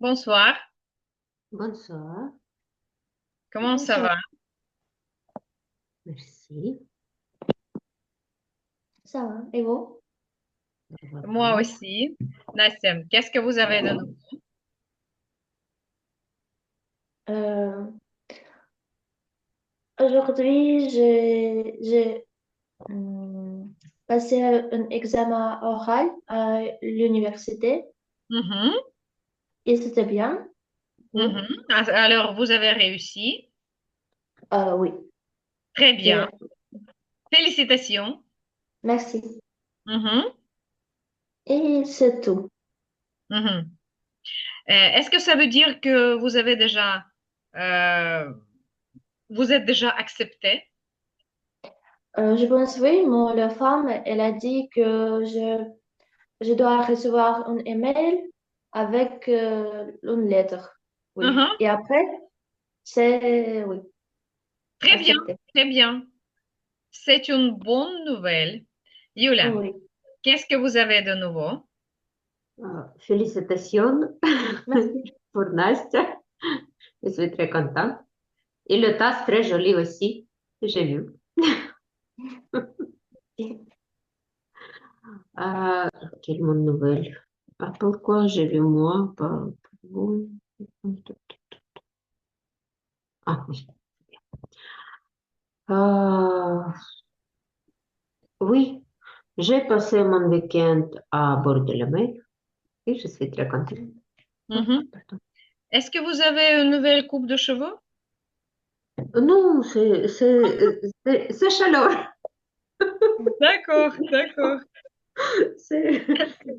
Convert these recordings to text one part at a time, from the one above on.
Bonsoir, Bonsoir, comment ça Bonsoir, va? merci, ça va. Et vous? ça va Moi bien. aussi. Nassim, qu'est-ce que vous avez de nouveau? Euh, Aujourd'hui, j'ai passé un examen oral à l'université Mhm, et c'était bien. Oui. mhm. Alors, vous avez réussi. Oui. Très bien. Et- Félicitations. Merci. Mhm, Et c'est tout. mhm. Est-ce que ça veut dire que euh, vous êtes déjà accepté? Je pense, oui, la femme, elle a dit que je dois recevoir un email avec une lettre. Oui. Mhm. Et après, c'est, oui, Très bien, accepté. très bien. C'est une bonne nouvelle. Yula, Oui. qu'est-ce que vous avez de nouveau? Félicitations Merci. pour Nastya, je suis très contente. Et le tas très joli aussi, j'ai vu. Ah, quelle bonne nouvelle. Ah, pourquoi j'ai vu moi, pas vous? Ah oui. Ah, oui, j'ai passé mon week-end à bord de la mer et je suis très contente. Ah, Mhm. pardon. Est-ce que vous avez une nouvelle coupe de cheveux? Non, c'est chaleur. D'accord, d'accord. C'est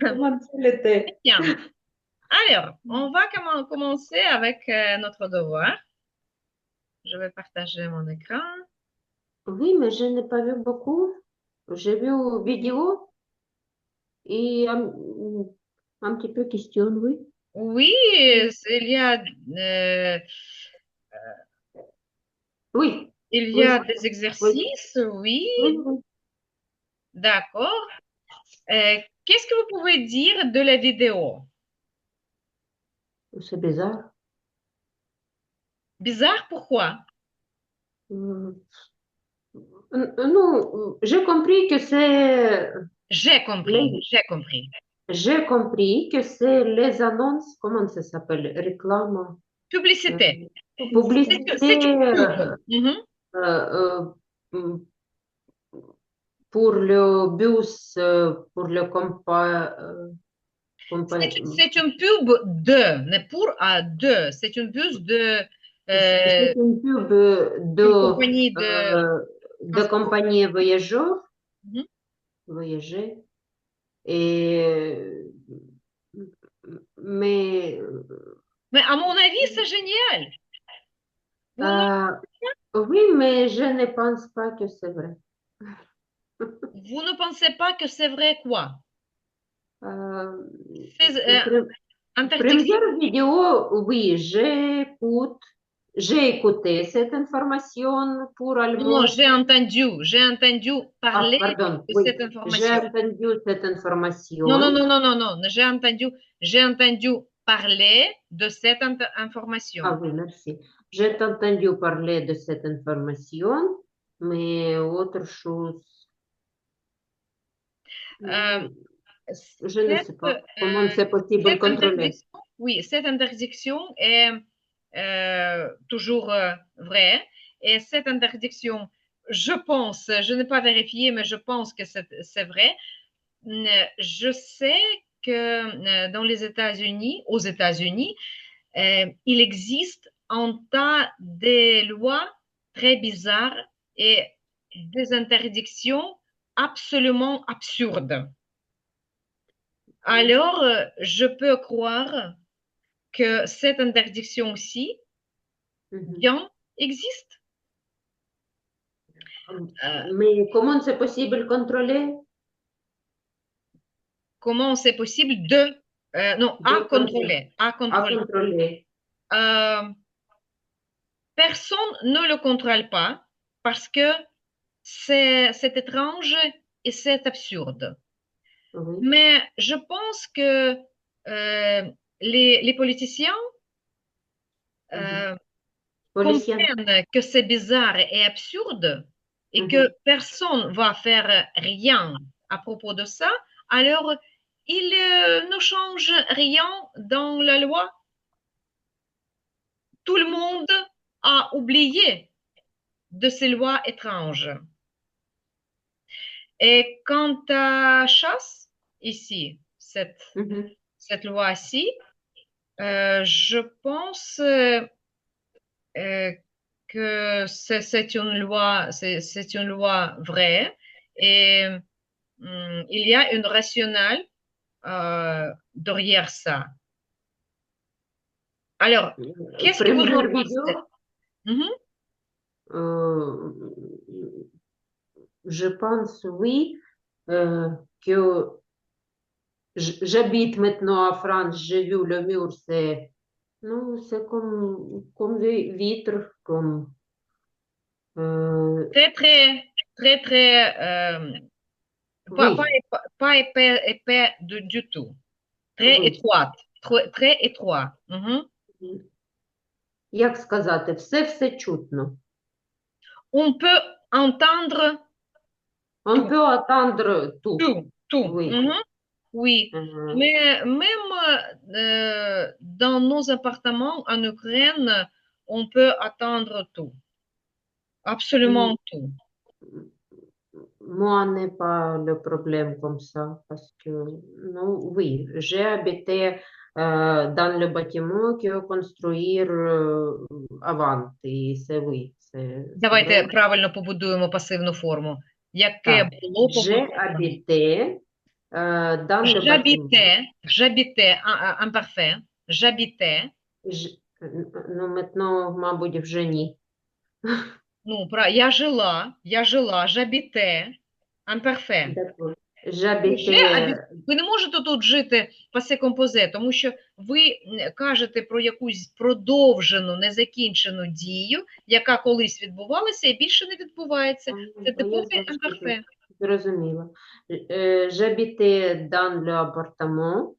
comment c'est l'été. Bien. Alors, on va commencer avec notre devoir. Je vais partager mon écran. Oui, mais je n'ai pas vu beaucoup. J'ai vu une vidéo et un petit peu question, oui. Oui, euh, Oui, il y oui, a des oui, exercices, oui, oui, oui. d'accord. Qu'est-ce que vous pouvez dire de la vidéo? C'est bizarre. Bizarre, pourquoi? Euh, non, j'ai compris que c'est J'ai compris, les, j'ai compris. j'ai compris que c'est les annonces, comment ça s'appelle, réclame, euh, Publicité. C'est publicité une pub. Mhm. euh, euh, pour le bus, pour le C'est une pub de, mais pour à deux. C'est une pub c'est euh, une pub une compagnie de de transport. compagnie voyageurs, Mhm. voyager, et, mais Mais à mon avis, c'est génial. Vous ne, euh, oui, mais je ne pense pas que c'est vrai. vous ne pensez pas que c'est vrai quoi? Euh, C'est pre- interdiction. Première vidéo, oui, j'ai écouté cette information pour Non, allemand. j'ai entendu Ah, parler pardon, de oui, cette j'ai information. entendu cette Non, non, information. non, non, non, non. J'ai entendu parler de cette information. Ah oui, merci. J'ai entendu parler de cette information, mais autre chose, Euh, hmm, je ne cette, sais pas comment euh, c'est possible cette contrôler. interdiction, oui, cette interdiction est toujours vraie. Et cette interdiction, je pense, je n'ai pas vérifié, mais je pense que c'est vrai. Je sais que dans les États-Unis, aux États-Unis, il existe un tas de lois très bizarres et des interdictions absolument absurdes. Alors, je peux croire que cette interdiction aussi, Mhm. bien, existe. Euh, Mais comment c'est possible contrôler? comment c'est possible de, non, De à contrôler, contrôler, à à contrôler. contrôler. Euh, Personne ne le contrôle pas parce que c'est étrange et c'est absurde. Oui. Mais je pense que les politiciens Мгм. euh, Policière. comprennent que c'est bizarre et absurde et que Мгм. personne va faire rien à propos de ça, alors ils ne changent rien dans la loi. Tout le monde a oublié de ces lois étranges. Et quant à chasse, ici, Мгм. cette loi-ci, je pense euh, que c'est une loi vraie et il y a une rationnelle derrière ça. Alors, qu'est-ce que vous en Première pensez? vidéo, Mhm. euh, je pense, oui, que j'habite maintenant en France, j'ai vu le mur, c'est non, c'est comme des vitres, comme euh, Très, très, très, très, oui, pas épais, épais du tout. Très oui. étroite, très étroit. Mhm. Як сказати, все чутно. On peut entendre On tout, peut attendre tout. tout, tout. Oui. Mhm. Oui, Mhm. mais même dans nos appartements en Ukraine, on peut attendre tout, absolument tout. Moi, n'est pas le problème comme ça, parce que, non, oui, j'ai habité dans le bâtiment que construire avant, et c'est oui, c'est Давайте vrai. правильно побудуємо пасивну форму. Яке Так, було j'ai побудовано? habité dans le bâtiment. J'habitais, imparfait. J'habitais. Ж- Ну, maintenant, мабуть, вже ні. Ну, я жила, j'habitais, imparfait. D'accord. Вже J'habitais, ви не можете тут жити пасе композе, тому що ви кажете про якусь продовжену, незакінчену дію, яка колись відбувалася і більше не відбувається. Це я типовий зрозуміла. imparfait. Зрозуміла. J'habitais dans l'appartement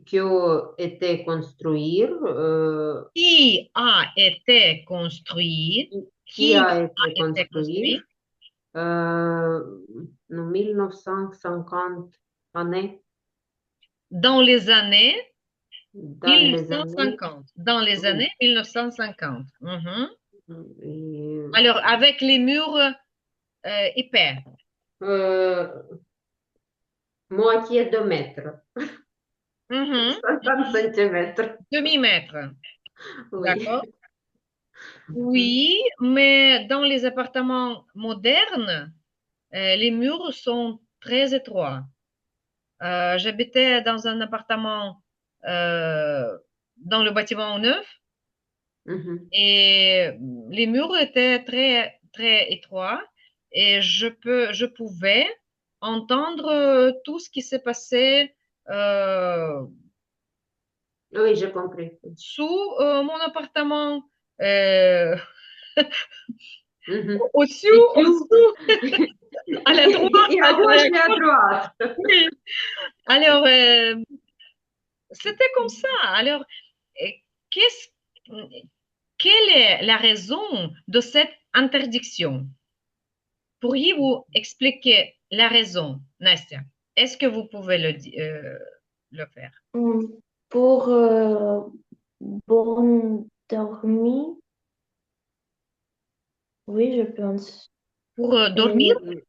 qui a été construit, Qui a été construit, qui qui a été a été construit construit euh, en 1950 années, dans les années dans les années. 1950. Dans les Oui. années 1950. Mhm. Et, Alors, avec les murs épais. euh, moitié de mètre, Mhm. 50 centimètres. Demi-mètre. Oui. D'accord? Oui, mais dans les appartements modernes, les murs sont très étroits. J'habitais dans un appartement dans le bâtiment neuf Mhm. et les murs étaient très, très étroits et je pouvais entendre tout ce qui s'est passé Oui, j'ai compris. sous mon appartement. Euh, Mhm. au-dessus, Et tu, au-dessous, à la droite, et à à gauche la et à gauche. droite. Oui. Alors, c'était comme ça. Alors, euh, qu'est-ce, quelle est la raison de cette interdiction? Pourriez-vous expliquer la raison, Nastia? Est-ce que vous pouvez le faire? Pour bon dormir, oui, je pense. Pour dormir? Et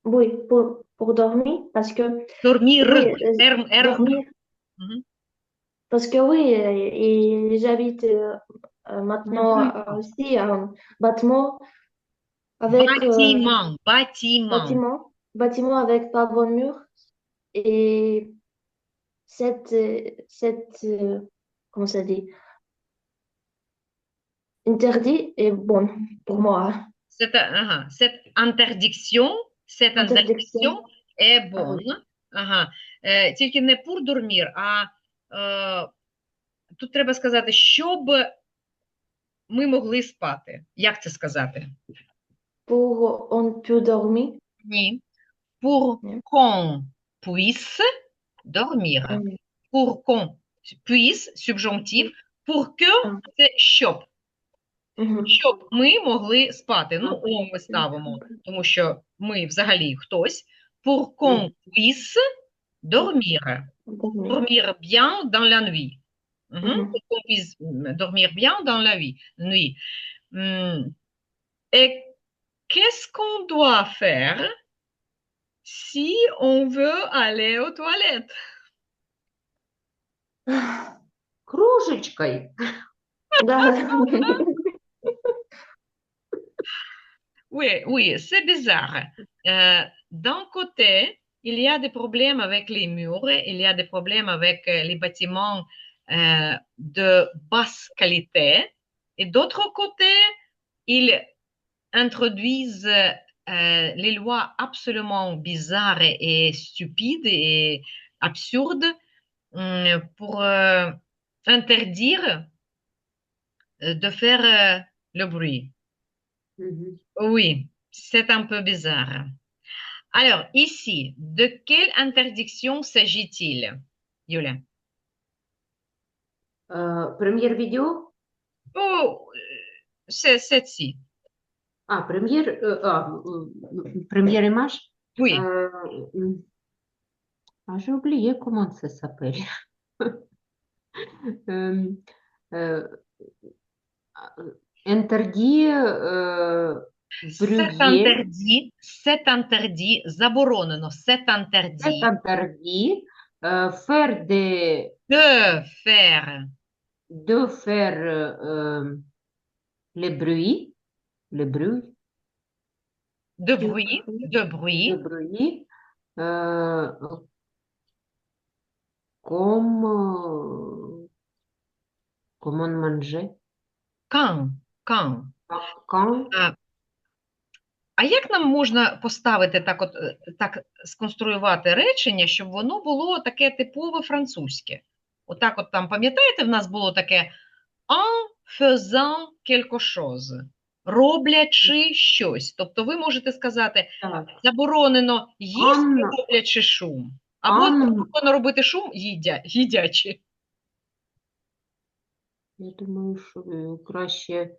oui, pour dormir, parce que Dormir, oui, R. dormir, Mhm. parce que oui, et j'habite maintenant Mhm. aussi un bâtiment avec Bâtiment. bâtiment avec pas bon mur et cette comment ça dit, interdit est bon pour moi. Cette interdiction, cette interdiction Interdiction. est Ah oui. bonne. Ага. Тільки не pour dormir, а тут треба сказати, щоб ми могли спати. Як це сказати? Pour on peut dormir. Ні. Pour Yeah. qu'on puisse dormir. pour qu'on puisse, subjonctif, pour que А, це щоб. мгм. Щоб ми могли спати. Ну, «on» ми ставимо, тому що ми взагалі хтось. Pour qu'on puisse dormir. Dormir. Dormir bien dans la nuit. Мгм. Pour qu'on puisse dormir bien dans la nuit. Et qu'est-ce qu'on doit faire si on veut aller aux toilettes? Кружечкой. Да. Oui, oui, c'est bizarre. D'un côté, il y a des problèmes avec les murs, il y a des problèmes avec les bâtiments de basse qualité, et d'autre côté, ils introduisent les lois absolument bizarres et stupides et absurdes pour interdire de faire le bruit. Мгм. Oui, c'est un peu bizarre. Alors, ici, de quelle interdiction s'agit-il, Юля? Прем'єр-відео? Oh, c'est celle-ci. Прем'єр-імаж? Oui. J'ai oublié comment ça s'appelle. Interdit brûler. C'est interdit, заборонено, c'est C'est interdit interdit faire de faire les bruits, les bruits, de Du bruit, bruit. de le bruit, bruit euh, comme comment manger quand, quand. quand А, а як нам можна поставити так, от, так сконструювати речення, щоб воно було таке типове французьке? Отак от там, пам'ятаєте, в нас було таке en faisant quelque chose, роблячи щось. Тобто ви можете сказати так, заборонено їсти, on, роблячи шум, або on, заборонено робити шум, їдячи. я думаю, що краще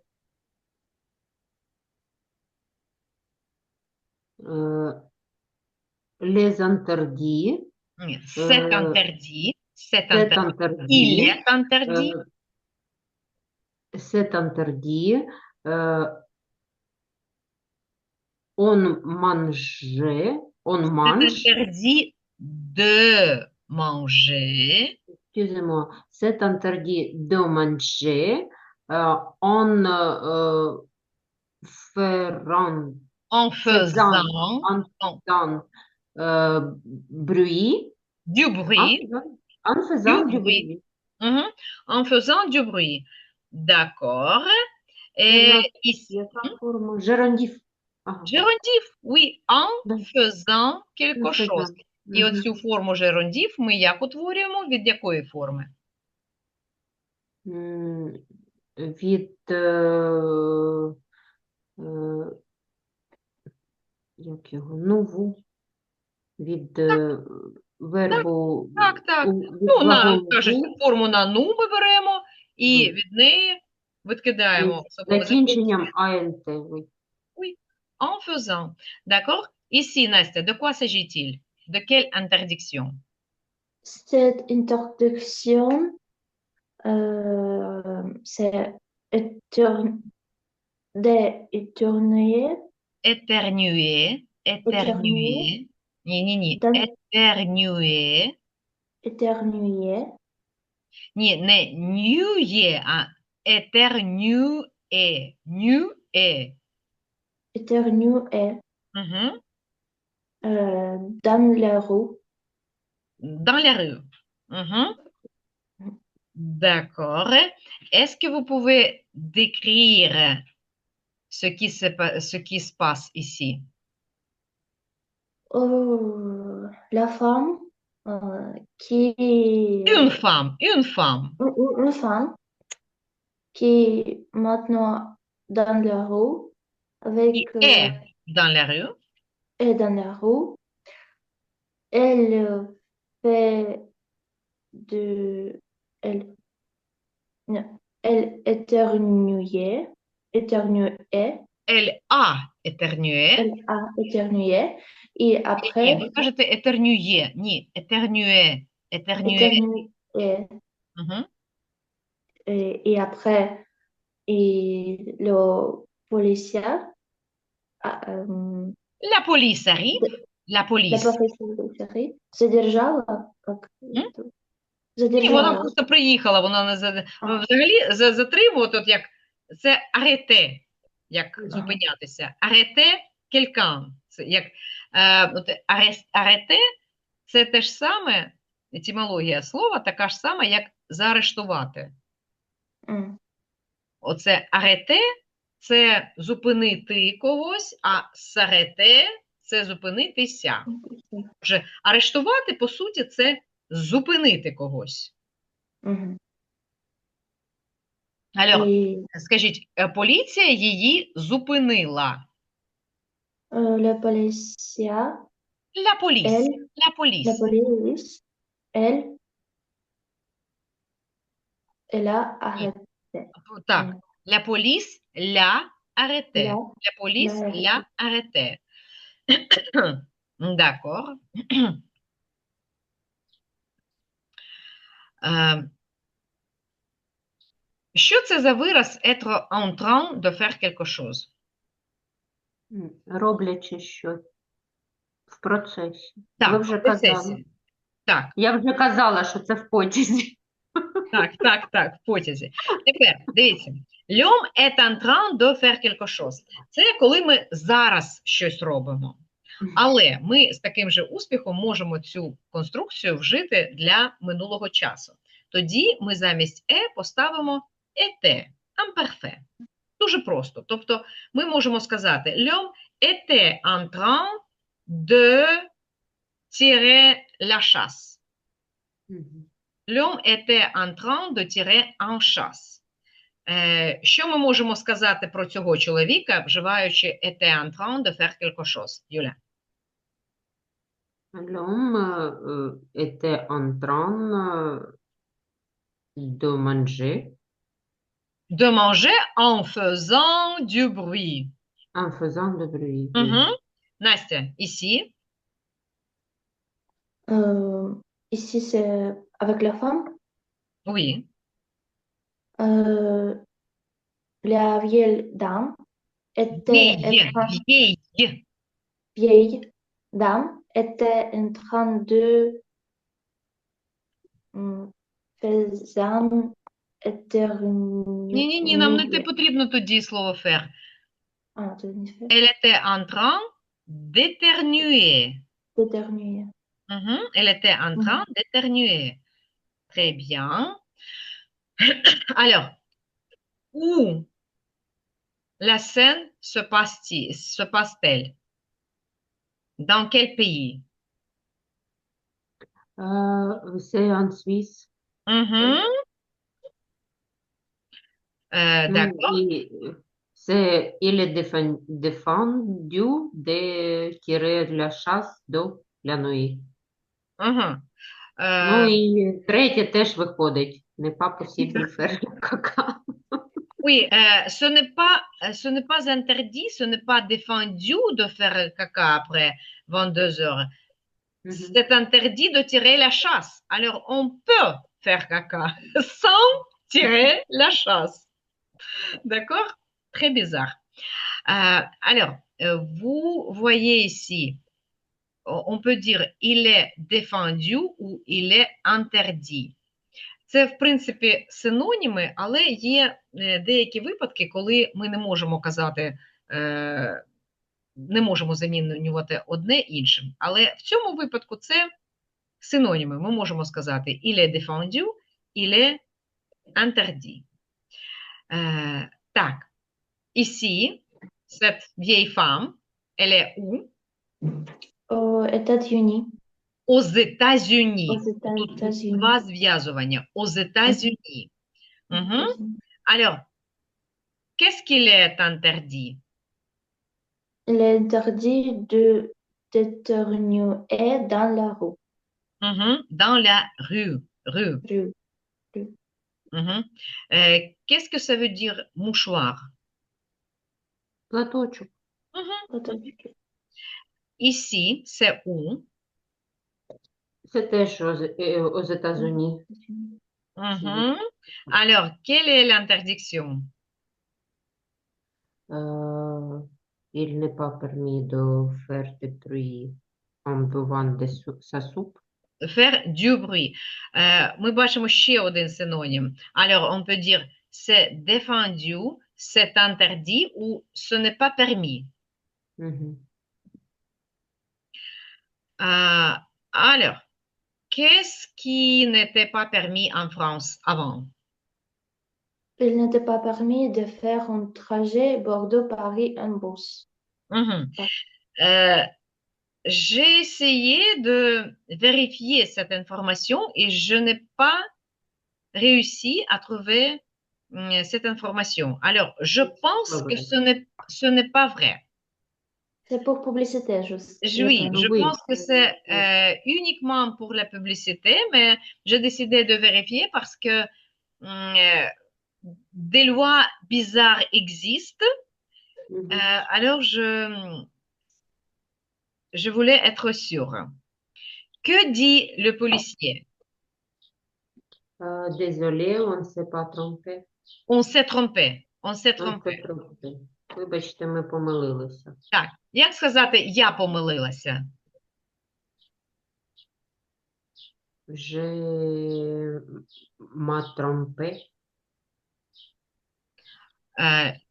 les interdits, Ні, c'est interdit, c'est c'est interdit, il interdit, est interdit, c'est interdit, on mange, on c'est mange, interdit de manger, excusez-moi, c'est interdit de manger, on feront, en faisant, faisant en en- faisant bruit, du bruit, en faisant du bruit. Mhm. En faisant du bruit. D'accord. Et Et là, ici, яка форма? Герандів. Ага, герондів, oui, en да, faisant en quelque chose. faisant. І Мгм. оцю форму жерондів ми як утворюємо? Від якої форми? М, Від як його? Нову. Від вербу Так. від Ну, глаголу кажуть, «бу» форму на ну ми беремо і ви. від неї відкидаємо З особове закінченням АНТ. Ви. Oui, en faisant. D'accord? Ici, Настя, de quoi s'agit-il? De quelle interdiction? Cette interdiction, c'est étern- d'éternuer, Éternuer, éternuer, éternuer, ni, d'un- éternuer, éternuer, не nuer, а éternuer, nuer. éternuer Mhm. dans la rue. Dans la rue. Mhm. D'accord. Est-ce que vous pouvez décrire ce qui se passe ici? La femme qui Une femme une femme qui est maintenant dans la rue qui avec est dans la rue. et dans la rue, elle fait de, elle, non, elle éternuait, Elle a éternué. elle a éternué, et Ні, après, ви кажете éternué. Ні, éternué. Éternué. éternué, Мгм. et après, et le policier, euh, La police arrive. La la police. professeure задержала, как М? это? Ні, вона Задержала. просто приїхала, вона не А. взагалі затримувати, от як це арете, як Мгм. зупинятися. Арете quelqu'un. Це як от арете це те ж саме, етимологія слова така ж сама, як заарештувати. М. Оце арете це зупинити когось, а сарете це зупинитися. Отже, арештувати, по суті, це зупинити когось. Мгм. Alors, Et скажіть, поліція її зупинила. le policier, La police. elle, La la police. police, elle a arrêté. Так, М. la police l'a arrêté. L'a- La police l'a l'a arrêté. D'accord. Що це за вираз être en train de faire quelque chose? Роблячи щось в процесі. Ви Так, вже в казали. процесі. Так, Я вже казала, що це в потязі. так, в потязі. Тепер, дивіться. L'homme est en train de faire quelque chose. Це коли ми зараз щось робимо. Але ми з таким же успіхом можемо цю конструкцію вжити для минулого часу. Тоді ми замість поставимо était, imparfait. Дуже просто. Тобто ми можемо сказати l'homme était en train de tirer la chasse. Мгм. L'homme était en train de tirer en chasse. Що ми можемо сказати про цього чоловіка, вживаючи était en train de faire quelque chose? Юля. L'homme était en train de manger De manger en faisant du bruit. en faisant de bruit. Угу. Настя, ici. Ici, c'est avec la femme. Oui. La vieille dame était Vieille. vieille dame était en train de faisant Ні, нам не éternuer. потрібно тут дієслово faire. Ah, tu l'as fait. Elle était en train d'éternuer. D'éternuer. Elle était en train d'éternuer. Très bien. Alors, où la scène se passe-t-elle? Dans quel pays? C'est en Suisse. D'accord. Il est défendu de tirer la chasse de la nuit. Ну і третє теж виходить. Не pas possible faire caca. Oui, ce n'est pas interdit, ce n'est pas défendu de faire caca après 22 heures. C'est interdit de tirer la chasse. Alors, on peut faire caca sans tirer la chasse. D'accord? Très bizarre. Alors, vous voyez ici, on peut dire il est défendu ou il est interdit. Це, в принципі, синоніми, але є деякі випадки, коли ми не можемо казати, не можемо замінювати одне іншим. Але в цьому випадку це синоніми. Ми можемо сказати il est défendu, il est interdit. Так, ici, cette vieille femme, elle est où? Aux États-Unis. Aux États-Unis. Aux États-Unis. Два зв'язування. Aux États-Unis. Alors, qu'est-ce qu'il est interdit? Il est interdit d'éternuer dans la rue. Dans la rue. Rue. Rue. Rue. Mhm. Qu'est-ce que ça veut dire mouchoir? Платочок. Mhm. Платочки. Ici, c'est où? Це теж aux États-Unis. Mhm. Alors, quelle est l'interdiction? Il n'est pas permis de faire des bruits en buvant sa soupe. Faire du bruit. Ми бачимо ще один синонім. Alors, on peut dire c'est défendu, c'est interdit ou ce n'est pas permis. Мгм. Alors, qu'est-ce qui n'était pas permis en France avant? Il n'était pas permis de faire un trajet Bordeaux-Paris en bus. Mhm. Ah. J'ai essayé de vérifier cette information et je n'ai pas réussi à trouver cette information. Alors, je pense que Добре. ce n'est pas vrai. C'est pour publicité, je Oui, pense. je Oui. pense que c'est uniquement pour la publicité, mais j'ai décidé de vérifier parce que des lois bizarres existent. Мгм. Alors, je voulais être sûre. Que dit le policier? Désolé, on ne s'est pas trompé. On s'est trompé. On s'est On trompé. s'est trompé. Вибачте, ми помилилися. Так, як сказати, я помилилася? Je m'a trompé.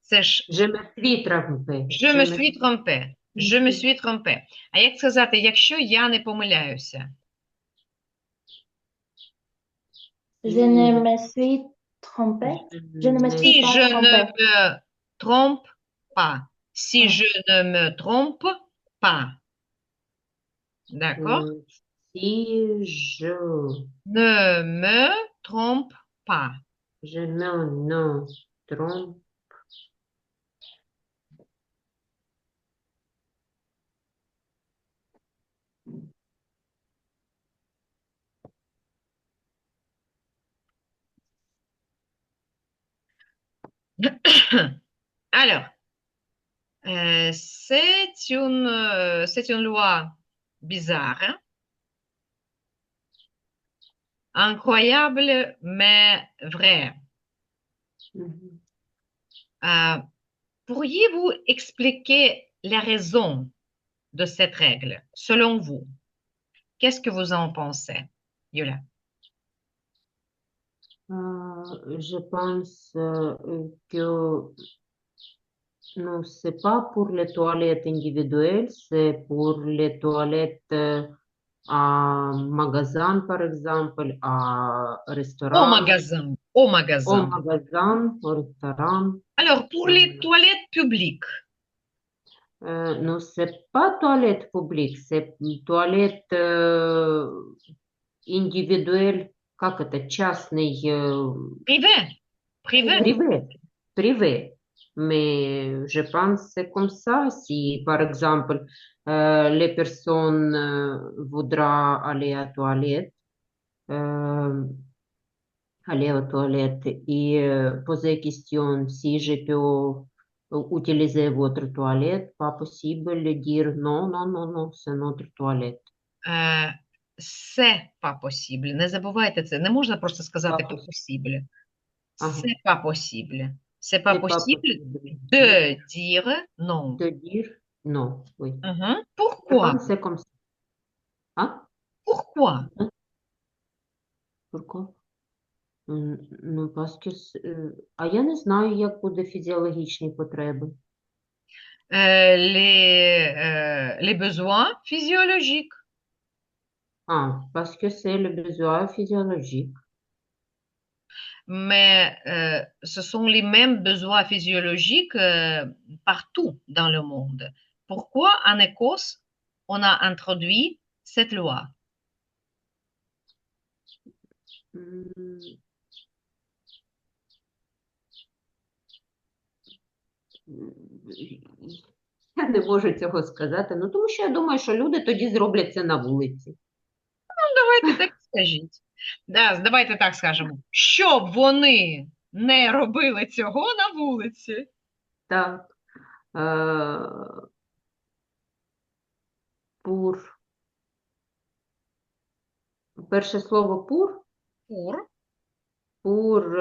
Це ж Je me suis trompé. je me suis trompé. Je me suis trompé. А як сказати, якщо я не помиляюся? Je ne me suis trompée. Je ne me suis Si pas je ne trompée. me trompe pas. Si Ah. je ne me trompe pas. D'accord? Si je Ne me trompe pas. je ne trompe. Alors, c'est une loi bizarre, hein? Incroyable, mais vraie. Мгм. Pourriez-vous expliquer la raison de cette règle, selon vous? Qu'est-ce que vous en pensez, Yola? Je pense que non, c'est pas pour les toilettes individuelles, c'est pour les toilettes à magasin, par exemple, à Au restaurant, magasin. Au au magasin. magasin, au restaurant. Alors, pour les toilettes publiques, Non, c'est pas toilette publique, c'est toilette individuelle, как это, частный, privées, privées. privé, privé. Mais je pense que c'est comme ça. Si, par exemple, les personnes voudraient euh, aller aux toilettes et poser question si je peux utiliser votre toilette, pas possible de dire non, non, non, non, c'est notre toilette. Е, Це pas possible. Не забувайте це. Не можна просто сказати Pas pas possible. possible. Ага. C'est pas possible. C'est pas C'est pas possible possible de dire non. de dire non, oui. Mhm. Je Pourquoi? pense que c'est comme ça. Hein? Pourquoi? Pourquoi? Ну, parce que, а я не знаю, як буде фізіологічні потреби. Les besoins physiologiques. Ah, parce que c'est le besoin physiologique. Mais ce sont les mêmes besoins physiologiques partout dans le monde. Pourquoi en Écosse, on a introduit cette loi? М, Я не можу цього сказати. Ну, тому що я думаю, що люди тоді зроблять це на вулиці. давайте так скажіть. Давайте так скажемо. Щоб вони не робили цього на вулиці. Так. Пур. Перше слово пур. Пур. Пур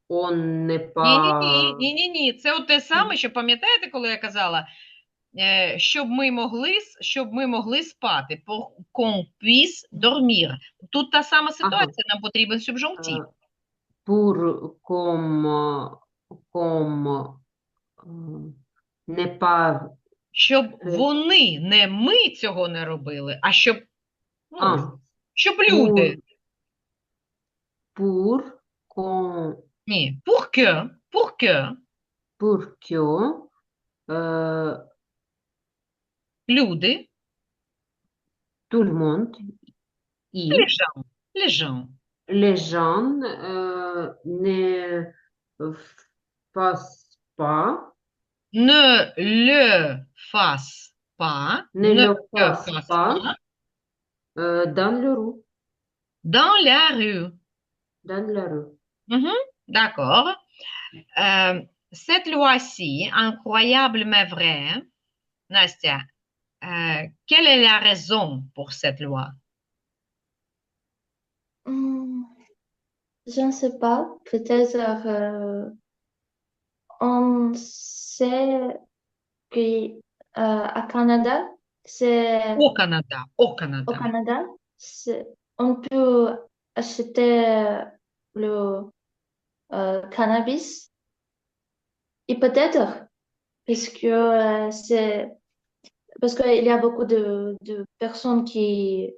он не Ні. Це от те саме, що пам'ятаєте, коли я казала, щоб ми могли спати. Pour qu'on puisse dormir. Тут та сама ситуація, нам потрібен субжунктив. Pour comme не pas. Щоб вони, не ми цього не робили, а щоб люди. Pour qu'on. Ні, pour que. Pour que. Люди. Tout le monde. Les gens. Les gens ne fassent pas. Ne le fassent pas. Ne le fassent pas. Dans la rue. Dans la rue. Dans la rue. D'accord. Cette loi-ci, incroyable mais vraie, Nastia, quelle est la raison pour cette loi? Je ne sais pas. Peut-être on sait qu'à Canada, c'est... Au Canada. Au Canada, on peut acheter le cannabis. Et peut-être, parce qu'il y a beaucoup de personnes qui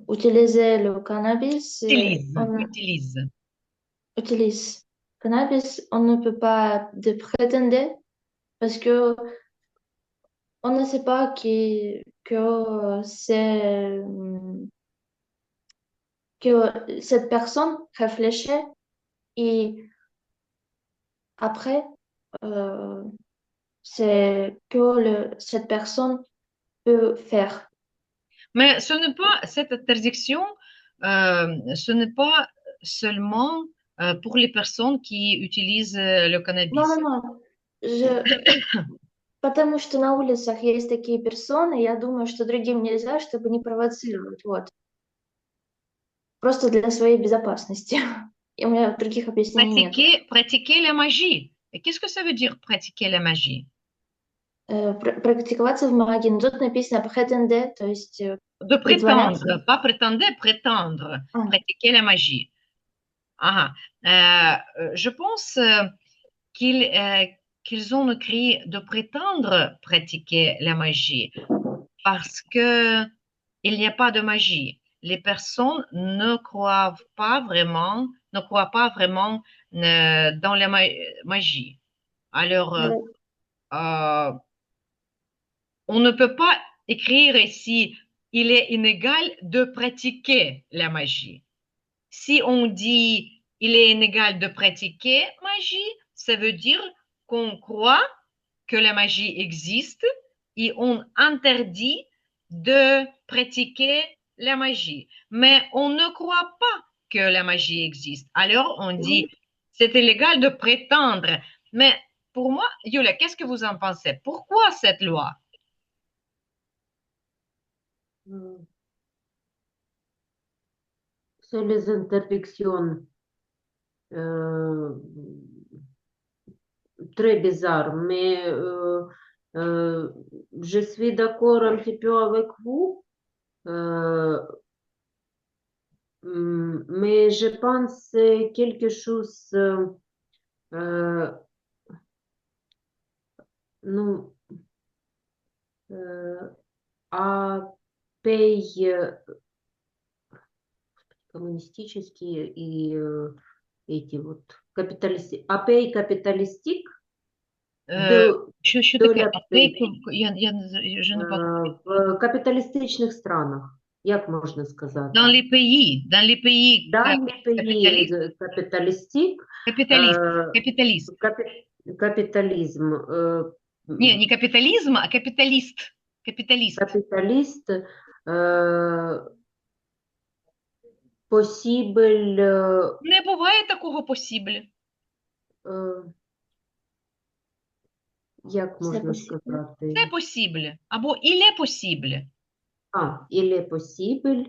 utilisaient le cannabis. Utilisent cannabis. On ne peut pas prétendre parce que on ne sait pas que cette personne réfléchit et après, c'est que cette personne peut faire. Mais ce n'est pas cette interdiction, ce n'est pas seulement pour les personnes qui utilisent le cannabis. Non. Потому что на улицах есть такие персоны, я думаю, что другим нельзя, чтобы не провоцировать. Вот. Просто для своей безопасности. И у меня других объяснений нет. Pratiquer la magie. Et qu'est-ce que ça veut dire pratiquer la magie? Практиковаться в магии. Но тут написано prétendre, то есть... De prétendre, pas prétendre, prétendre. Pratiquer la magie. Je pense qu'ils ont écrit de prétendre pratiquer la magie parce que il n'y a pas de magie. Les personnes ne croient pas vraiment dans la magie. Alors, on ne peut pas écrire ici il est inégal de pratiquer la magie. Si on dit il est inégal de pratiquer magie, ça veut dire qu'on croit que la magie existe et on interdit de pratiquer la magie. Mais on ne croit pas que la magie existe. Alors on dit c'est illégal de prétendre. Mais pour moi, Yulia, qu'est-ce que vous en pensez? Pourquoi cette loi? C'est les interdictions très bizarres, mais je suis d'accord un petit peu avec vous, mais je pense que quelque chose à pays коммунистические и эти вот pays капиталистик в капиталистичних странах, як можна сказати? Dans les pays капиталистик. Капитализм. Капитализм. Не капитализм, а капиталист. Капіталіст. Капіталіст possible, Не буває такого possible. як Це можна possible. сказати? Це possible. Або il est possible. Il est possible.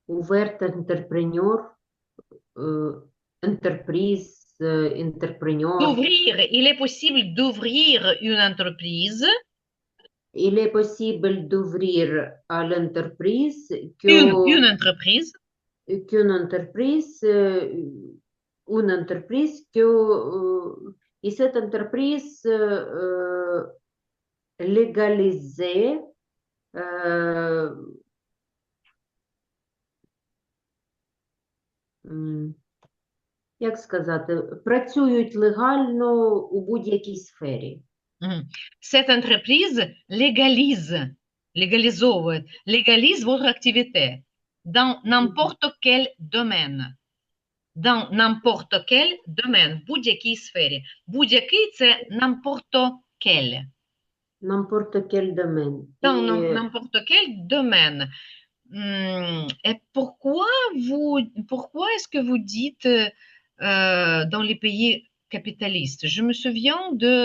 Ouvert entrepreneur, entreprise, entrepreneur. D'ouvrir. Il est possible d'ouvrir une entreprise. Il est possible d'ouvrir à l'entreprise Une entreprise. qu'une entreprise, une entreprise que, et cette entreprise légalisée, як сказати, працюють легально у будь-якій сфері. Cette entreprise légalise votre activité dans n'importe quel domaine. Dans n'importe quel domaine, в будь-якій сфері. Будь-який – це n'importe quel. N'importe quel domaine. Dans n'importe quel domaine. Et pourquoi est-ce que vous dites dans les pays capitalistes? Je me souviens de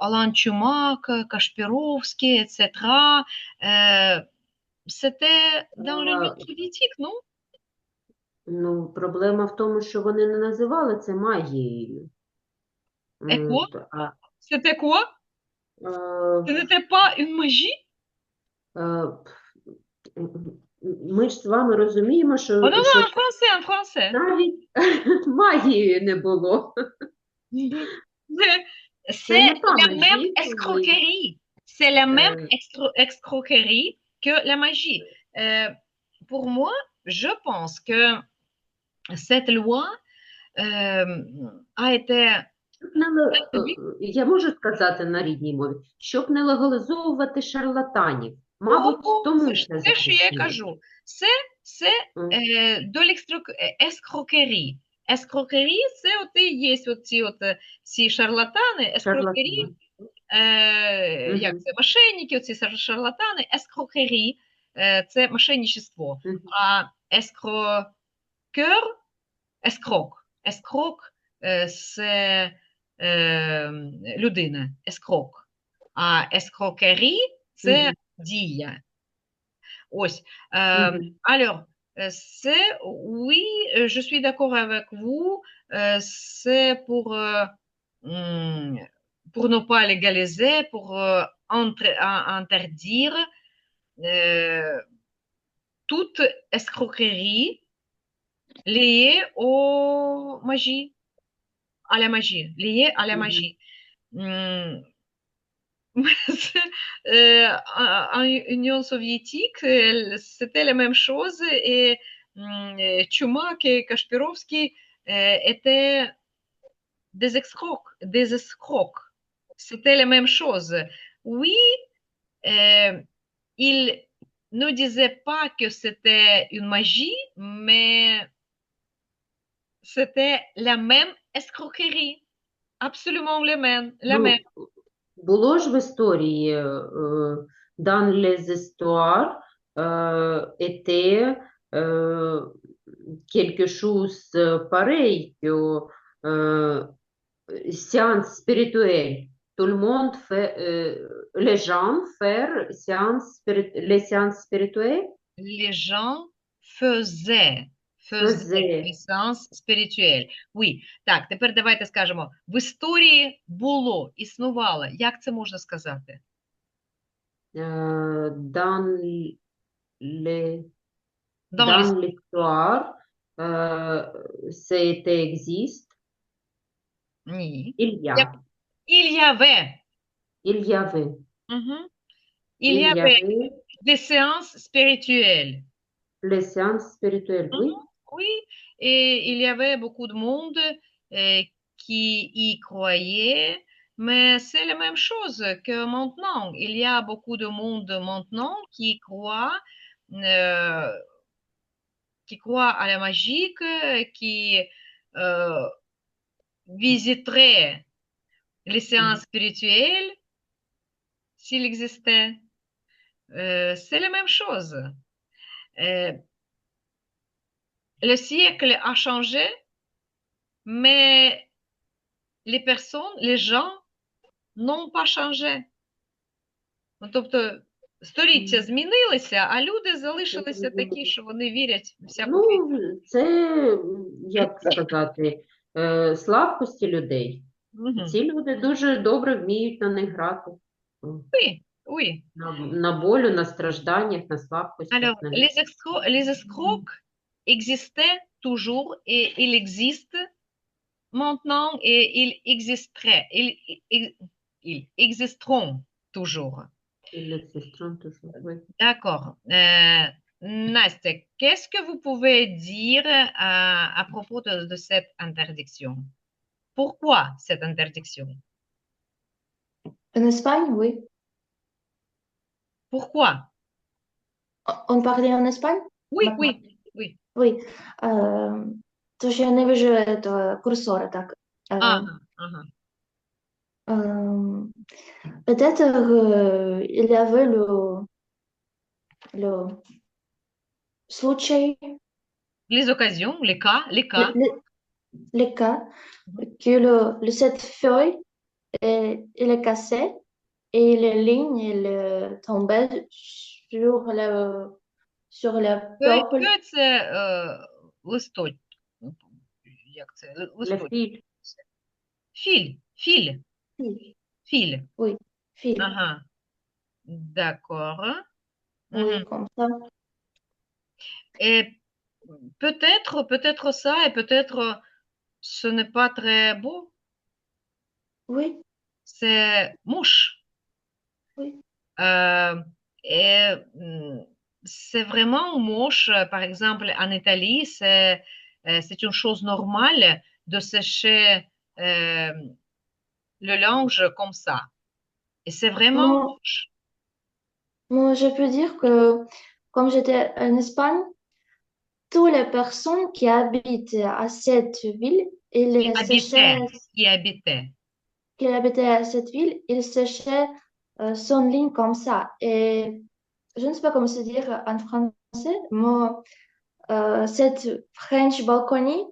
Alain Chumak, Kashpirovsky, etc. C'était dans l'Union soviétique, non? Ну, проблема в тому, що вони не називали це магією. Et quoi? А, C'était quoi? Ce n'était pas une magie? Ми ж з вами розуміємо, що, Oh non, що non, en français. навіть магії не було. C'est не та la même магія, коли- escroquerie. C'est la même escroquerie que la magie. Pour moi, je pense que cette loi a été... Щоб не ле- Я можу сказати на рідній мові, щоб не легалізовувати шарлатанів. Мабуть, тому c'est це ce que je запрещено. кажу. C'est de l'escroquerie. Escroquerie, це от і є ці шарлатани, escroquerie, як це, мошенники, оці шарлатани, escroquerie, це мошенничество. А escroqueur, escroc, це людина, escroc. А escroquerie, це дія. Ось. Alors, c'est, oui, je suis d'accord avec vous, c'est pour ne pas légaliser, pour interdire toute escroquerie liée aux magie, à la magie, liée à la magie. En Union soviétique, c'était la même chose et Chumak et Kashpirovsky étaient des escrocs. C'était la même chose. Oui, ils ne disaient pas que c'était une magie, mais c'était la même escroquerie. Absolument la même. Було ж в історії dans les histoires était quelque chose pareil que séance spirituelle. Tout le monde fait, les gens font les séances spirituelles. Les gens faisaient les séances spirituelles. Oui. Так, тепер давайте скажемо. В історії було, існувало. Як це можна сказати? Dans l'histoire, c'était existe. Ні. Il y a. Il y avait. Il y avait. Il y avait des séances spirituelles. Les séances spirituelles, oui. Oui, et il y avait beaucoup de monde qui y croyait, mais c'est la même chose que maintenant. Il y a beaucoup de monde maintenant qui croit à la magie, visiterait les séances spirituelles s'il existait. C'est la même chose. Le siècle a changé, mais les personnes, les gens n'ont pas changé. Тобто століття змінилися, а люди залишилися такі, що вони вірять в всяку фігню. Ну, це, як сказати, слабкості людей. Мгм. Ці люди дуже добре вміють на них грати. Oui, oui. На болю, на стражданнях, на слабкостях. Alors, les escrocs existaient toujours et ils existent maintenant et ils existeront toujours. D'accord. Настя, qu'est-ce que vous pouvez dire à propos de cette interdiction? Pourquoi cette interdiction? En Espagne, oui. Pourquoi? On parlait en Espagne? Oui, Maintenant. oui. Oui. То, что я не вижу этого курсора, так. Ага, ага. Peut-être il y avait le случай, Les occasions, les cas. le cas que cette feuille, il est cassé et les lignes, il tombait sur le peuple. Фейк це листок. Як це? Листок. Філь. Oui, fil. Ага. D'accord. Oui, comme ça. Et peut-être ça, et peut-être ce n'est pas très beau. Oui, C'est moche. oui. Et c'est vraiment moche. Par exemple, en Italie, c'est une chose normale de sécher le linge comme ça. Et c'est vraiment moche. Moi, je peux dire que, comme j'étais en Espagne, toutes les personnes qui habitent à cette ville, Qui habitaient à cette ville, ils séchaient son ligne comme ça. Et je ne sais pas comment se dire en français, mais cette French balcony,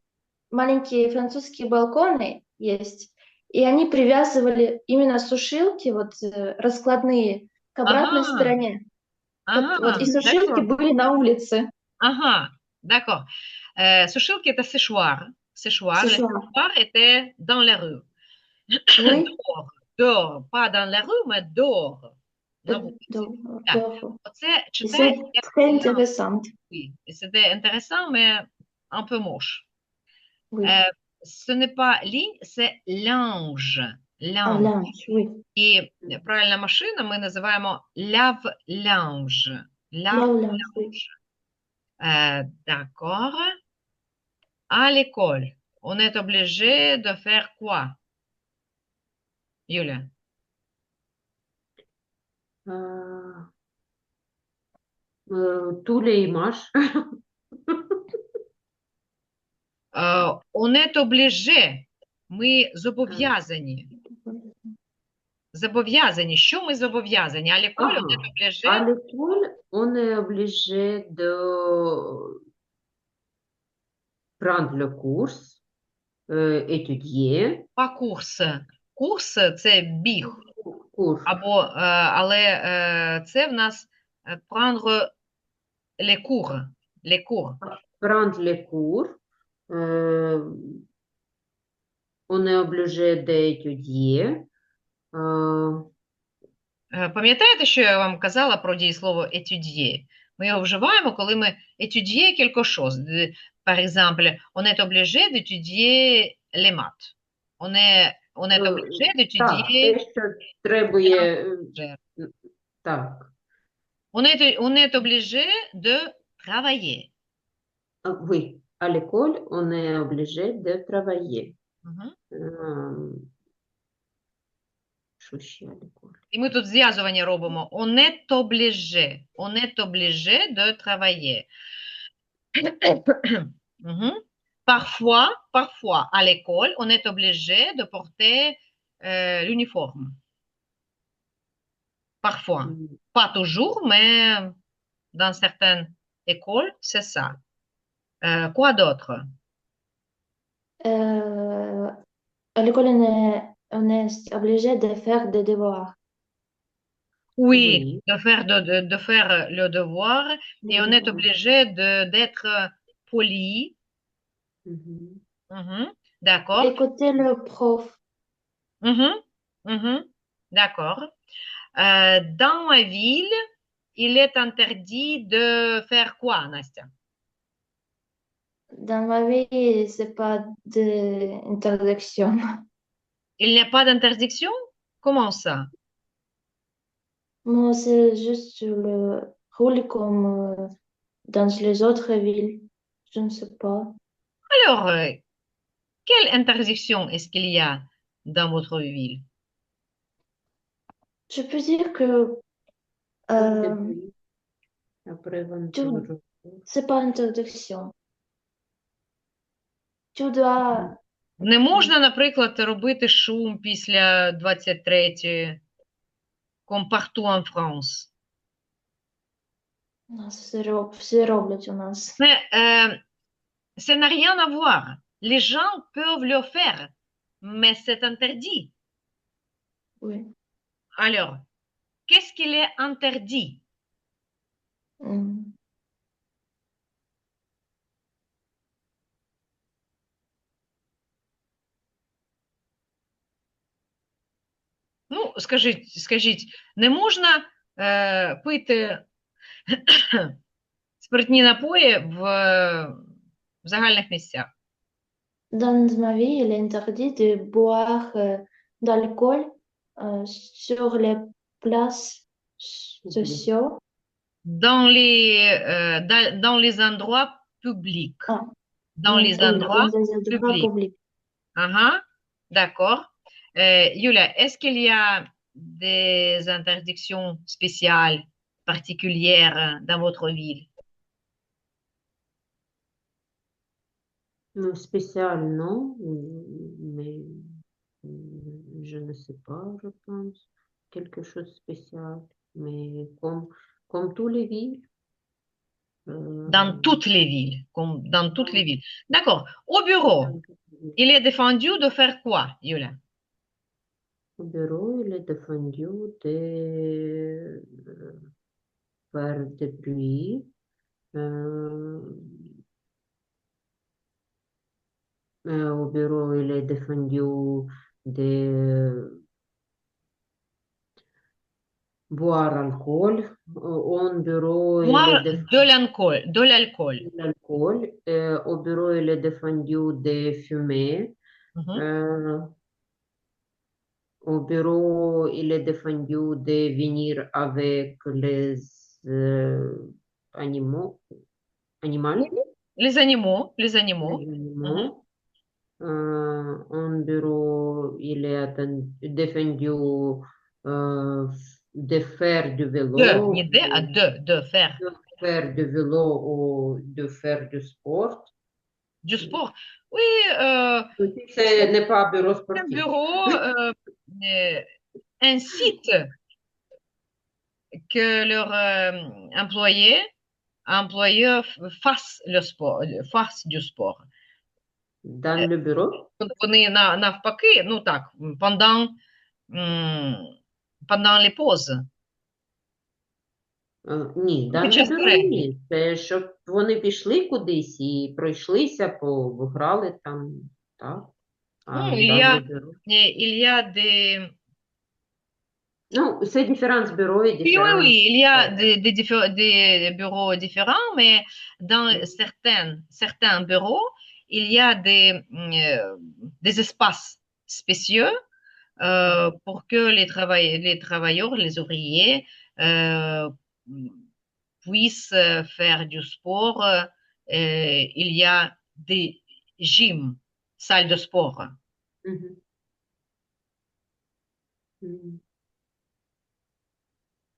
маленькие французские балконы есть, и они привязывали именно сушилки, вот раскладные, к обратной стороне. Вот, и сушилки были на улице. Ага, d'accord. Сушилки это séchoir. Le séchoir était dans la rue. Oui. Dehors. Pas dans la rue, mais dehors. C'est très intéressant. Oui, c'était intéressant, mais un peu moche. Oui. Ce n'est pas ligne, c'est linge. Linge, oui. И правильно машина мы называем lave-linge. Lave-linge, oui. D'accord. À l'école, on est obligé de faire quoi, Юля? Tous les images. On est obligé. Ми зобов'язані. Зобов'язані. Що ми зобов'язані? À l'école, on est obligé. À l'école, on est obligé de prendre le cours, étudier. Pas course. Курс – це біг. Курс. Але це в нас prendre les cours. Les cours. Prendre les cours. On est obligé d'étudier. Пам'ятаєте, що я вам казала про дієслово étudier? Ми його вживаємо, коли ми étudier quelque chose. Par exemple, on est obligé d'étudier les maths. On est obligé d'étudier... Так, те, що требує... Так. On est obligé de travailler. Oui, à l'école, on est obligé de travailler. Що ще à l'école? І ми тут зв'язування робимо. On est obligé. On est obligé de travailler. parfois, à l'école, on est obligé de porter l'uniforme. Parfois. М, Pas toujours, mais dans certaines écoles, c'est ça. Quoi d'autre? Euh, à l'école, on est obligé de faire des devoirs. Oui, Oui. de faire le devoir et on est Мгм. obligé d'être poli. Мгм. Mhm, d'accord. Écouter le prof. Mhm, mhm, d'accord. Dans ma ville, il est interdit de faire quoi, Nastia? Dans ma vie, c'est pas d'interdiction. Il n'y a pas d'interdiction? Comment ça? Moi, c'est juste le rôle comme dans les autres villes. Je ne sais pas. Alors, quelle interdiction est-ce qu'il y a dans votre ville? Je peux dire que Faire des euh, bruits après 20 tout, heures. c'est pas interdiction. Tu dois, Не можна, наприклад, робити шум після 23-ї, comme partout en France. non, c'est roblять у нас. Mais ça n'a rien à voir. Les gens peuvent le faire, mais c'est interdit. Oui. Alors, qu'est-ce qu'il est interdit? Mm. Ну, скажіть, не можна пити спиртні напої в загальних місцях? Dans ma vie, il est interdit de boire d'alcool sur les places Public. sociaux. Dans les endroits publics. Ah, Dans les oui, endroits dans des endroits publics. publics. Ah, d'accord. Yulia, est-ce qu'il y a des interdictions spéciales, particulières dans votre ville? Non, spécial, non, mais je ne sais pas, je pense. Quelque chose de spécial. Mais comme tous les villes, Dans euh, toutes les villes, comme dans toutes les villes. D'accord. Au bureau, dans toutes les villes. il est défendu de faire quoi, Yulia? Au bureau, il est défendu de faire des bruits. euh, Au bureau, il est défendu de boire alcool. Au bureau, il est Boire défendu de l'alcool, de l'alcool. l'alcool. Au bureau, il est défendu de fumer. Mhm. Euh, Au bureau, il est défendu de venir avec les animaux, Oui, animaux, les animaux, les les animaux. Mhm. animaux. En bureau, il est défendu de faire du vélo, Une idée à ou de faire de faire du vélo ou de faire du sport. du sport. Oui, Ce n'est pas un bureau un sportif. bureau euh, incite que leurs employés fassent du sport. Dans le bureau? Вони навпаки, ну так, м, pendant les pauses, Ні, під dans le час bureau перервів. ні. Це щоб вони пішли кудись і пройшлися, пограли там, так. Ну, А dans le bureau. il y a des, Ну, c'est différents bureaux et oui, oui, différents. oui, il y a des bureaux différents, mais dans certains bureaux, il y a des espaces spéciaux pour que les travailleurs, les ouvriers, euh, puissent faire du sport. Il y a des gyms, salles de sport. Мгм. Мгм.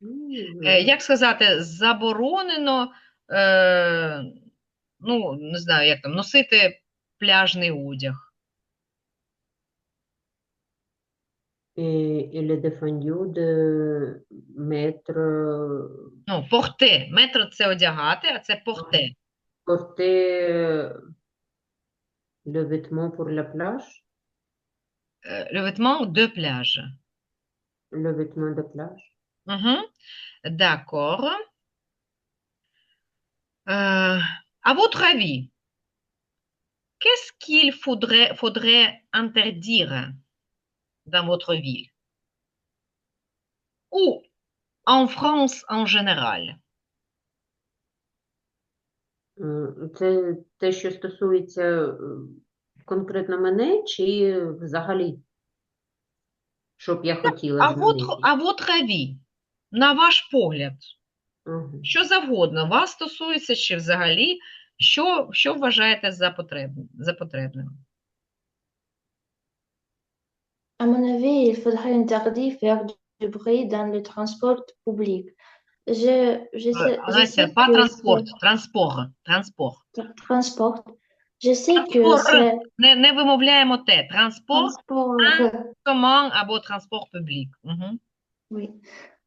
Ну, Як сказати, заборонено, ну, не знаю, як там, носити пляжний одяг. Et il est défendu de mettre, Ну, порте. Метро це одягати, а це порте. porter le vêtement pour la plage, Le vêtement de plage. le vêtement de plage. Mhm. D'accord. À votre avis, qu'est-ce qu'il faudrait interdire dans votre ville? Ou en France en général? Це те, що стосується конкретно мене, чи взагалі, що б я хотіла змінити? À votre avis, на ваш погляд, Ага. що завгодно, вас стосується чи взагалі, що вважаєте за потрібним? À mon avis, il faudrait interdire faire du bruit dans le transport public. Je Настя, sais pas que transport, c'est transport. transport. Je sais que Transport, c'est не вимовляємо те. Transport, transport. comment або transport public. Мгм. Oui.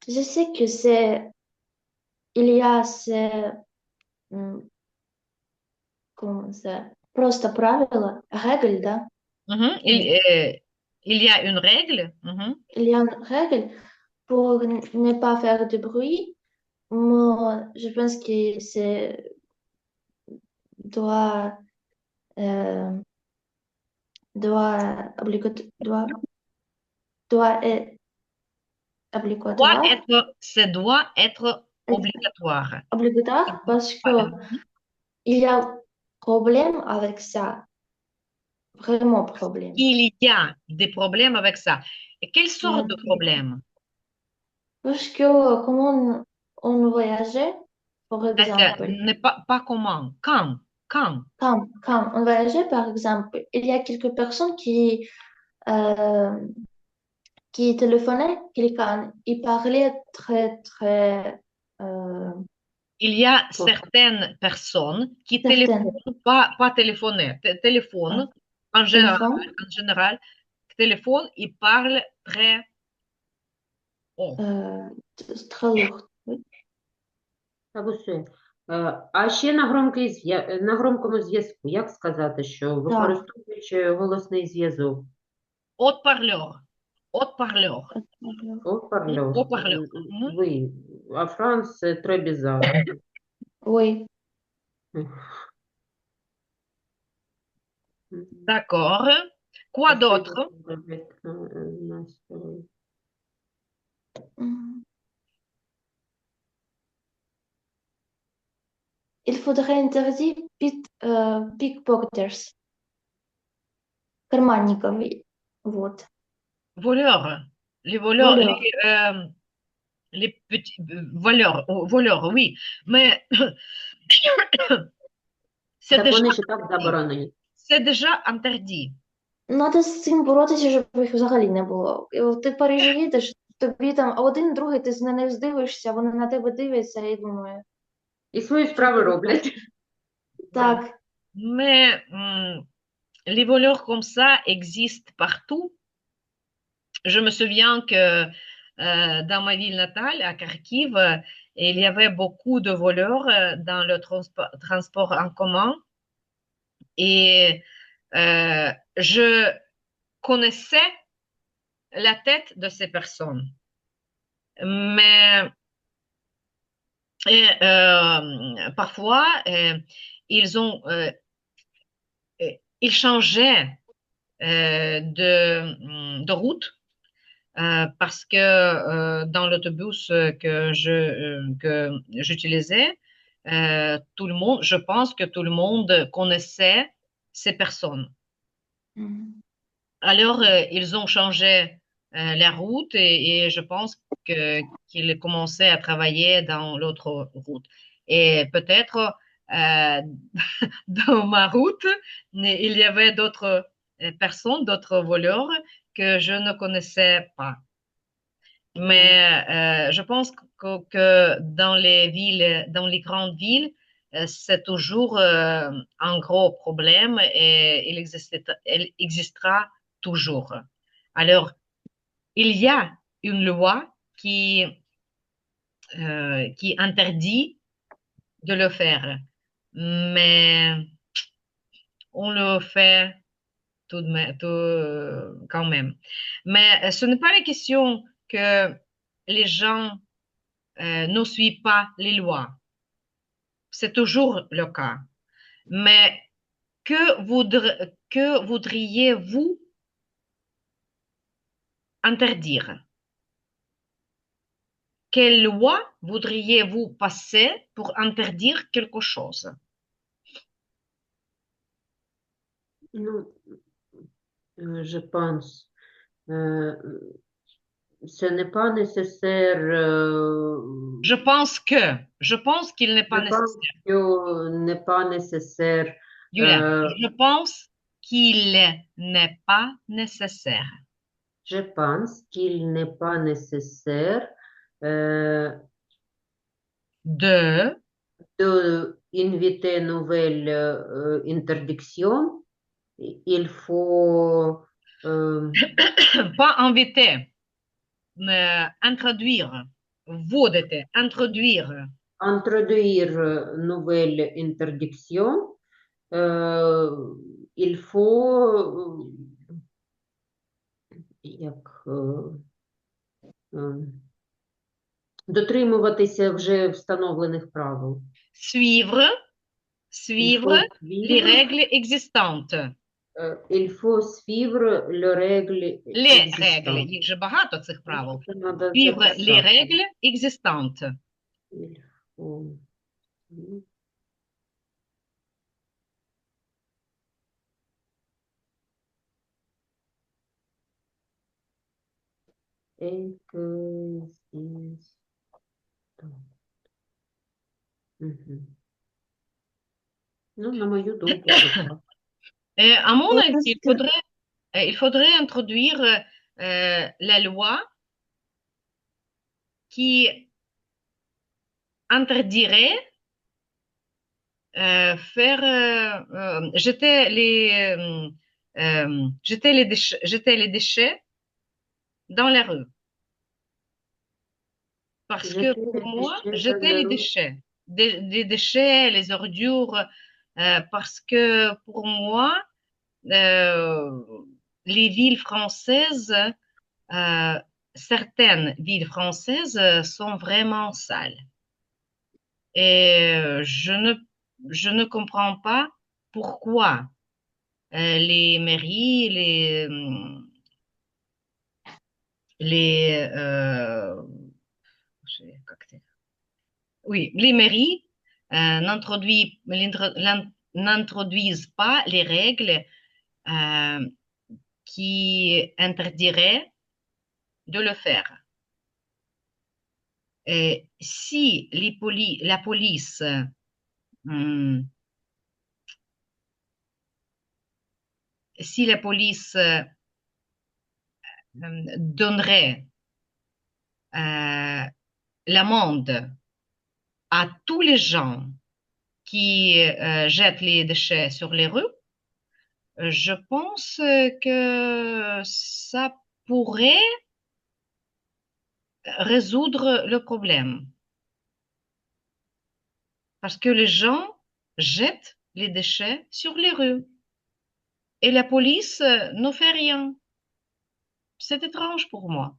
Je sais que il y a ces, comment ça, просто правила, règles, да? Мгм. Il y a une règle. Мгм. Il y a une règle pour ne pas faire de bruit. Moi, je pense que c'est doit, euh, doit être obligatoire, Ça doit être obligatoire. obligatoire parce que Mhm. il y a problème avec ça, vraiment problème. Il y a des problèmes avec ça. Et quelle Il y a sorte de problème? parce que comment on voyageait, par exemple, N'est pas comment. Quand. quand on voyageait, par exemple, il y a quelques personnes euh, qui téléphonaient quelqu'un, ils parlaient très, très, euh, Il y a Bon. certaines personnes qui certaines téléphonent, pas téléphoner, téléphone téléphones, en général, téléphone, ils parlent très haut. très lourdes. Oui. Так, усе. А ще на громкому зв'язку, як сказати, що використовуючи голосний зв'язок? Haut-parleur. Haut-parleur. Haut-parleur. Haut-parleur. Oui, en France, c'est très bizarre. Oui. D'accord. Quoi d'autre? Mhm. Il faudrait interdire pickpocketers, карманников. Вот. Voleurs. Les voleurs, Voleurs. les petits voleurs, oui. Mais c'est Так déjà, вони ж і так заборонені. c'est déjà interdit. Надо з цим боротися, щоб їх взагалі не було. І от ти в Парижі їдеш, тобі там один, другий, ти на них здивишся, вони на тебе дивляться і думаю. І свої справи роблять. Так, Mais les voleurs comme ça existent partout. Je me souviens que dans ma ville natale, à Kharkiv, il y avait beaucoup de voleurs dans le transport en commun. Et je connaissais la tête de ces personnes. Mais parfois, ils changeaient de route parce que dans l'autobus que j'utilisais, tout le monde, je pense que tout le monde connaissait ces personnes. Мгм. Alors, ils ont changé la route et je pense qu'ils commençaient à travailler dans l'autre route. Et peut-être dans ma route, il y avait d'autres personnes, d'autres voleurs que je ne connaissais pas. Mais je pense que dans les villes, dans les grandes villes, c'est toujours un gros problème et il existera toujours. Alors, il y a une loi qui interdit de le faire, mais on le fait tout de même, quand même. Mais ce n'est pas la question que les gens ne suivent pas les lois. C'est toujours le cas. Mais que voudriez-vous interdire? Quelle loi voudriez-vous passer pour interdire quelque chose? Non, je pense. Euh, ce n'est pas nécessaire. Je pense qu'il n'est Je pas pense nécessaire. que n'est pas nécessaire. Yulia, euh, je pense qu'il n'est pas nécessaire je pense qu'il n'est pas nécessaire euh, de, d'inviter une nouvelle interdiction. Il faut pas inviter, mais introduire. Вводите, introduire. introduire une nouvelle interdiction. Euh, il faut як, дотримуватися вже встановлених правил. Suivre, Il suivre faut les suivre, règles existantes. il faut suivre les règles Les règles, existantes. їх же багато цих правил. Це треба Suivre les записати. règles existantes. Il faut existantes. Мгм. Ну, на мою думку, це так. Et à mon avis, Parce que, il faudrait introduire la loi qui interdirait faire jeter les déchets dans la rue. Parce que Jeter pour les moi, déchets dans jeter la les rue. déchets, des déchets, les ordures, parce que pour moi, euh, les villes françaises, euh, certaines villes françaises sont vraiment sales. Et je ne comprends pas pourquoi les mairies, les, oui, les mairies n'introduisent pas les règles euh, qui interdiraient de le faire. Et si la police hum, si la police donnerait l'amende à tous les gens qui jettent les déchets sur les rues, je pense que ça pourrait résoudre le problème. Parce que les gens jettent les déchets sur les rues et la police ne fait rien. C'est étrange pour moi.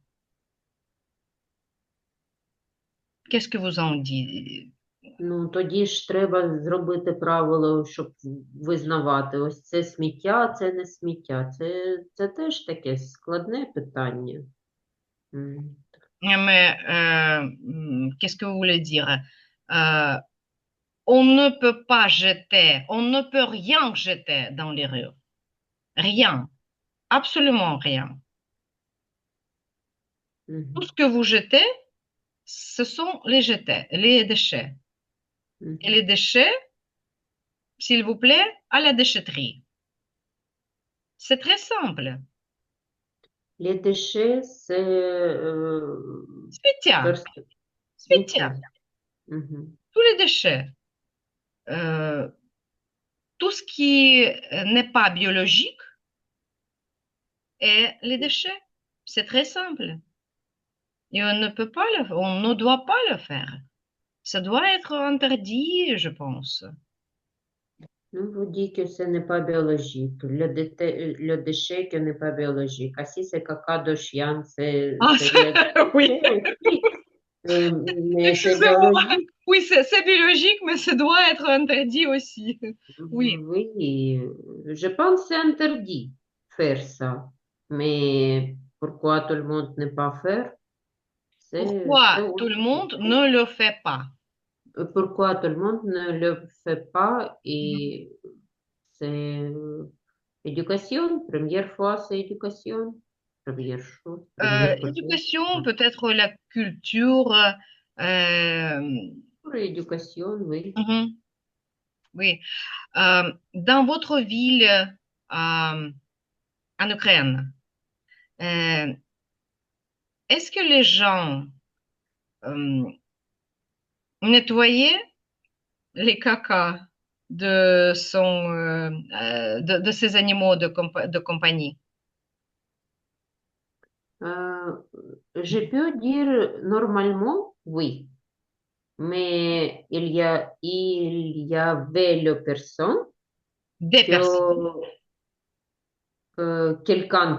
Qu'est-ce que vous en dites? Ну, тоді ж треба зробити правило, щоб визнавати, ось це сміття, це не сміття. Це теж таке складне питання. М. Mais qu'est-ce que vous voulez dire? Euh, on ne peut pas jeter, on ne peut rien jeter dans les rues. Rien, absolument rien. Мгм. Tout ce que vous jetez, ce sont les déchets. Мгм. Et les déchets, s'il vous plaît, à la déchetterie. C'est très simple. Les déchets, це Сміття, сміття. сміття, Мгм. tous les déchets. tout ce qui n'est pas biologique est les déchets. C'est très simple. Et on ne peut pas on ne doit pas le faire. Ça doit être interdit, je pense. On vous dit que ce n'est pas biologique. Le déchet qui n'est pas biologique. Ah, si c'est caca de chien, c'est Ah, les oui, déchets aussi. Mais c'est excusez-moi. biologique. Oui, c'est biologique, mais ça doit être interdit aussi. Oui. Oui, je pense que c'est interdit faire ça. Mais pourquoi tout le monde ne pas faire? C'est Pourquoi tout autre le chose. monde ne le fait pas? Pourquoi tout le monde ne le fait pas? Et c'est éducation. Première fois, c'est éducation. Première chose, première chose. L'éducation, peut-être la culture. Pour l'éducation, oui. Mhm, oui. Dans votre ville en Ukraine, euh, est-ce que les gens euh, nettoyaient les cacas de ces animaux de compagnie? Euh, je peux dire normalement, oui. Mais il y avait le personne Des que personnes.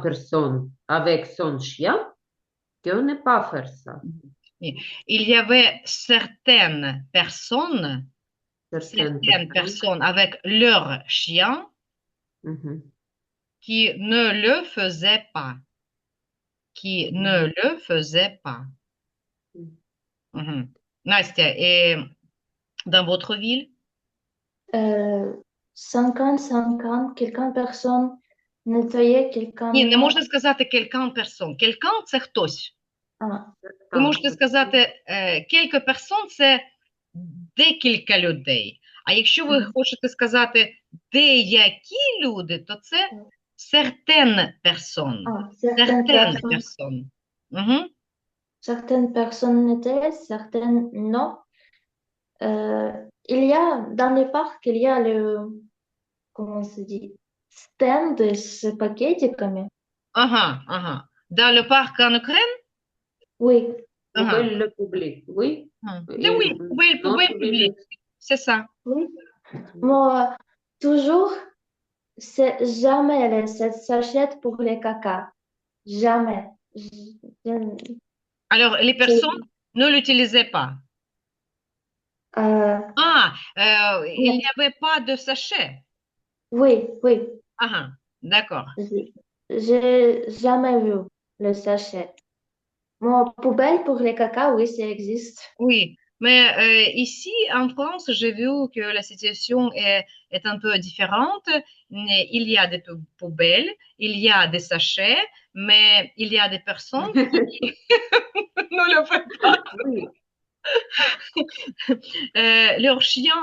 personne avec son chien, qu'on ne pas faire ça. Il y avait Certaines certaines personnes. personnes avec leur chien Mhm, qui ne le faisaient pas, qui ne mhm, le faisaient pas. mhm. Mhm. Nastia, et dans votre ville? 50-50, quelqu'un personne nettoyer, quelqu'un Ні, не non. можна сказати quelqu'un personne. Quelqu'un – це хтось. Ah, Ви Certaines можете сказати personnes. quelques personnes – це декілька людей. А якщо ви mhm. хочете сказати деякі люди, то це certaines personnes. Ah, Certaines personnes. Угу. certaines personnes nettoient, certaines non. Il y a, dans les parcs, il y a comment on se dit, stand с пакетиками. Ага, ага. Dans le parc en Ukraine? Oui, Ага. Poubelle publique, oui. Да Et oui, poubelle notre ville. publique. C'est ça. oui. Moi, toujours, c'est jamais cette sachette pour les caca. Jamais. Je- Alors, les c'est- personnes ne l'utilisaient pas. euh, Ah, il n'y non. avait pas de sachet. Oui, oui. Ah, d'accord. J'ai jamais vu le sachet. Moi, poubelle pour les caca, oui, ça existe. Oui, mais ici en France, j'ai vu que la situation est un peu différente. Mais il y a des poubelles, il y a des sachets, mais il y a des personnes qui ne le font pas. Oui. Leur chien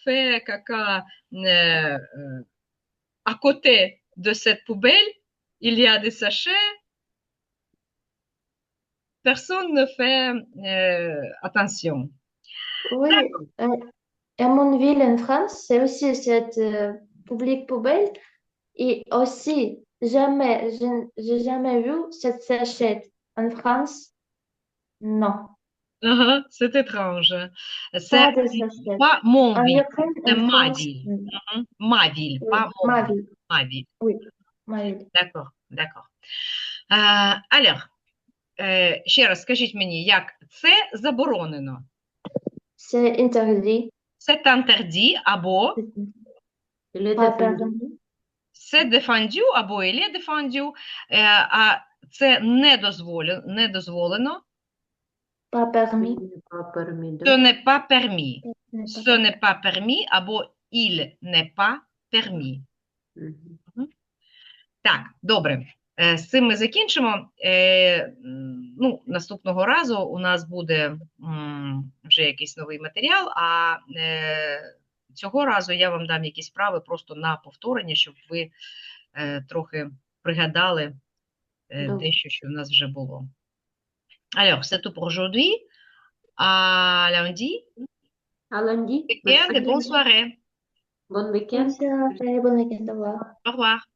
fait caca à côté de cette poubelle. Il y a des sachets. Personne ne fait attention. Oui, à mon ville en France, c'est aussi cette public poubelle. Et aussi, jamais, je j'ai jamais vu cette sachette. En France, non, C'est étrange. C'est pas de sachette. pas mon En ville, Ukraine, c'est en ma France, ville. Ma ville, oui, pas mon ma ville. ville, Ma ville. oui, ma ville. D'accord, d'accord. Alors, ще раз скажіть мені, як це заборонено? C'est interdit, C'est interdit або Il est pas défendu. permis, c'est défendu або il est défendu, а це не дозволено, pas permis. Il n'est pas permis ce de. n'est pas permis. Ce n'est pas Ce n'est pas permis або il n'est pas permis. Mhm. Так, добре. З цим ми закінчимо. Ну, наступного разу у нас буде вже якийсь новий матеріал, а цього разу я вам дам якісь вправи просто на повторення, щоб ви трохи пригадали Donc, дещо, що в нас вже було. Alors, c'est tout pour aujourd'hui. À lundi. À lundi. Week-end et Merci. bonne soirée. Bon week-end. Bonne soirée, bon week-end, au revoir. Au revoir.